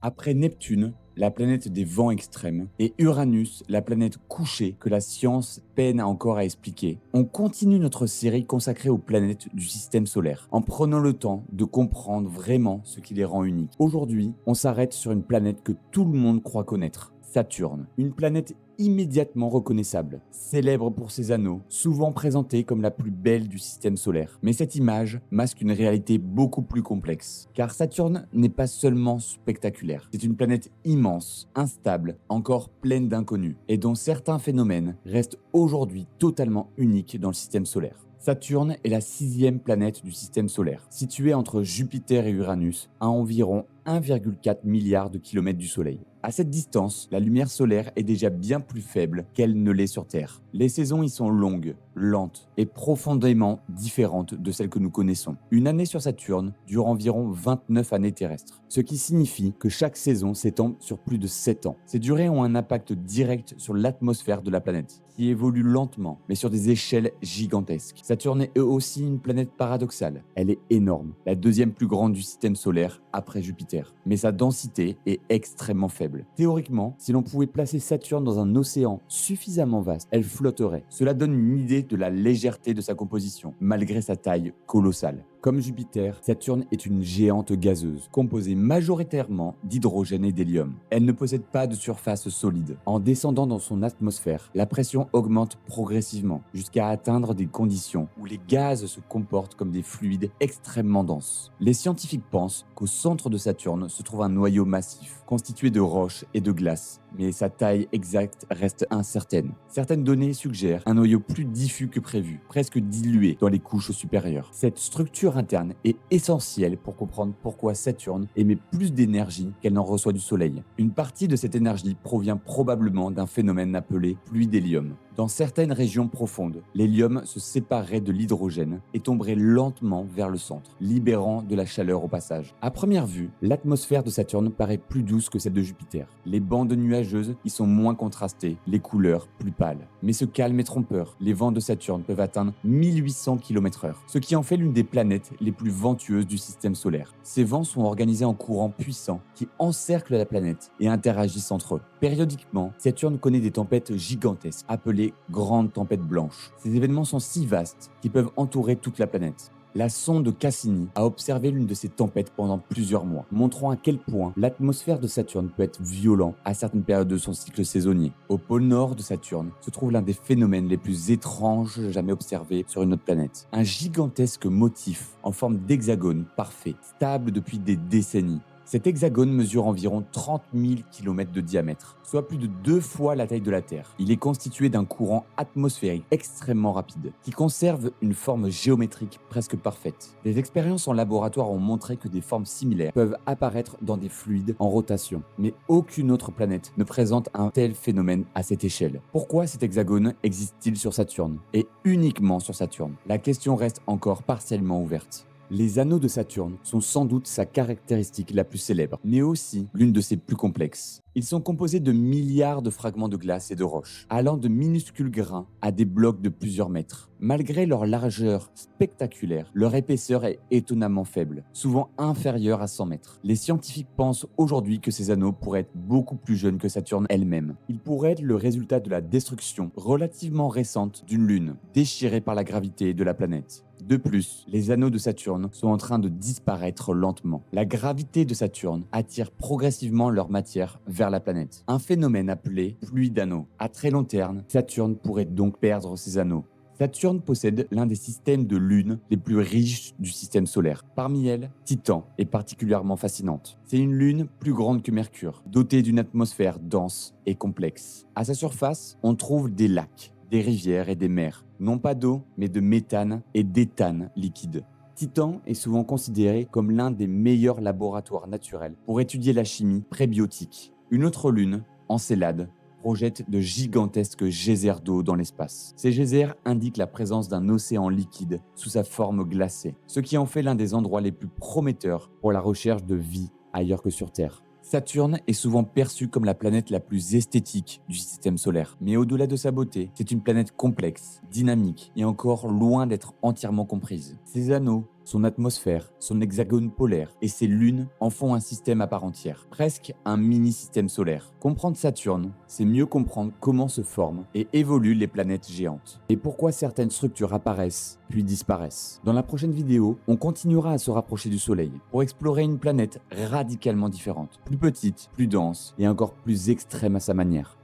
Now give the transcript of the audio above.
Après Neptune, la planète des vents extrêmes, et Uranus, la planète couchée que la science peine encore à expliquer, on continue notre série consacrée aux planètes du système solaire, en prenant le temps de comprendre vraiment ce qui les rend uniques. Aujourd'hui, on s'arrête sur une planète que tout le monde croit connaître, Saturne, une planète immédiatement reconnaissable, célèbre pour ses anneaux, souvent présentée comme la plus belle du système solaire. Mais cette image masque une réalité beaucoup plus complexe, car Saturne n'est pas seulement spectaculaire, c'est une planète immense, instable, encore pleine d'inconnus, et dont certains phénomènes restent aujourd'hui totalement uniques dans le système solaire. Saturne est la 6e planète du système solaire, située entre Jupiter et Uranus, à environ 1,4 milliard de kilomètres du Soleil. À cette distance, la lumière solaire est déjà bien plus faible qu'elle ne l'est sur Terre. Les saisons y sont longues, lentes et profondément différentes de celles que nous connaissons. Une année sur Saturne dure environ 29 années terrestres, ce qui signifie que chaque saison s'étend sur plus de 7 ans. Ces durées ont un impact direct sur l'atmosphère de la planète, qui évolue lentement, mais sur des échelles gigantesques. Saturne est aussi une planète paradoxale. Elle est énorme, la 2e plus grande du système solaire après Jupiter, mais sa densité est extrêmement faible. Théoriquement, si l'on pouvait placer Saturne dans un océan suffisamment vaste, elle flotterait. Cela donne une idée de la légèreté de sa composition, malgré sa taille colossale. Comme Jupiter, Saturne est une géante gazeuse, composée majoritairement d'hydrogène et d'hélium. Elle ne possède pas de surface solide. En descendant dans son atmosphère, la pression augmente progressivement, jusqu'à atteindre des conditions où les gaz se comportent comme des fluides extrêmement denses. Les scientifiques pensent qu'au centre de Saturne se trouve un noyau massif, constitué de roches et de glace, mais sa taille exacte reste incertaine. Certaines données suggèrent un noyau plus diffus que prévu, presque dilué dans les couches supérieures. Cette structure interne est essentielle pour comprendre pourquoi Saturne émet plus d'énergie qu'elle n'en reçoit du Soleil. Une partie de cette énergie provient probablement d'un phénomène appelé pluie d'hélium. Dans certaines régions profondes, l'hélium se séparerait de l'hydrogène et tomberait lentement vers le centre, libérant de la chaleur au passage. À première vue, l'atmosphère de Saturne paraît plus douce que celle de Jupiter. Les bandes nuageuses y sont moins contrastées, les couleurs plus pâles. Mais ce calme est trompeur. Les vents de Saturne peuvent atteindre 1800 km/h, ce qui en fait l'une des planètes les plus ventueuses du système solaire. Ces vents sont organisés en courants puissants qui encerclent la planète et interagissent entre eux. Périodiquement, Saturne connaît des tempêtes gigantesques, appelées grandes tempêtes blanches. Ces événements sont si vastes qu'ils peuvent entourer toute la planète. La sonde Cassini a observé l'une de ces tempêtes pendant plusieurs mois, montrant à quel point l'atmosphère de Saturne peut être violente à certaines périodes de son cycle saisonnier. Au pôle nord de Saturne se trouve l'un des phénomènes les plus étranges jamais observés sur une autre planète. Un gigantesque motif en forme d'hexagone parfait, stable depuis des décennies. Cet hexagone mesure environ 30 000 km de diamètre, soit plus de 2 fois la taille de la Terre. Il est constitué d'un courant atmosphérique extrêmement rapide, qui conserve une forme géométrique presque parfaite. Des expériences en laboratoire ont montré que des formes similaires peuvent apparaître dans des fluides en rotation, mais aucune autre planète ne présente un tel phénomène à cette échelle. Pourquoi cet hexagone existe-t-il sur Saturne, et uniquement sur Saturne? La question reste encore partiellement ouverte. Les anneaux de Saturne sont sans doute sa caractéristique la plus célèbre, mais aussi l'une de ses plus complexes. Ils sont composés de milliards de fragments de glace et de roches, allant de minuscules grains à des blocs de plusieurs mètres. Malgré leur largeur spectaculaire, leur épaisseur est étonnamment faible, souvent inférieure à 100 mètres. Les scientifiques pensent aujourd'hui que ces anneaux pourraient être beaucoup plus jeunes que Saturne elle-même. Ils pourraient être le résultat de la destruction relativement récente d'une lune, déchirée par la gravité de la planète. De plus, les anneaux de Saturne sont en train de disparaître lentement. La gravité de Saturne attire progressivement leur matière vers la planète. Un phénomène appelé pluie d'anneaux. À très long terme, Saturne pourrait donc perdre ses anneaux. Saturne possède l'un des systèmes de lunes les plus riches du système solaire. Parmi elles, Titan est particulièrement fascinante. C'est une lune plus grande que Mercure, dotée d'une atmosphère dense et complexe. À sa surface, on trouve des lacs, des rivières et des mers. Non pas d'eau, mais de méthane et d'éthane liquide. Titan est souvent considéré comme l'un des meilleurs laboratoires naturels pour étudier la chimie prébiotique. Une autre lune, Encélade, projette de gigantesques geysers d'eau dans l'espace. Ces geysers indiquent la présence d'un océan liquide sous sa forme glacée, ce qui en fait l'un des endroits les plus prometteurs pour la recherche de vie ailleurs que sur Terre. Saturne est souvent perçue comme la planète la plus esthétique du système solaire. Mais au-delà de sa beauté, c'est une planète complexe, dynamique et encore loin d'être entièrement comprise. Ses anneaux, son atmosphère, son hexagone polaire et ses lunes en font un système à part entière, presque un mini-système solaire. Comprendre Saturne, c'est mieux comprendre comment se forment et évoluent les planètes géantes, et pourquoi certaines structures apparaissent puis disparaissent. Dans la prochaine vidéo, on continuera à se rapprocher du Soleil pour explorer une planète radicalement différente, plus petite, plus dense et encore plus extrême à sa manière.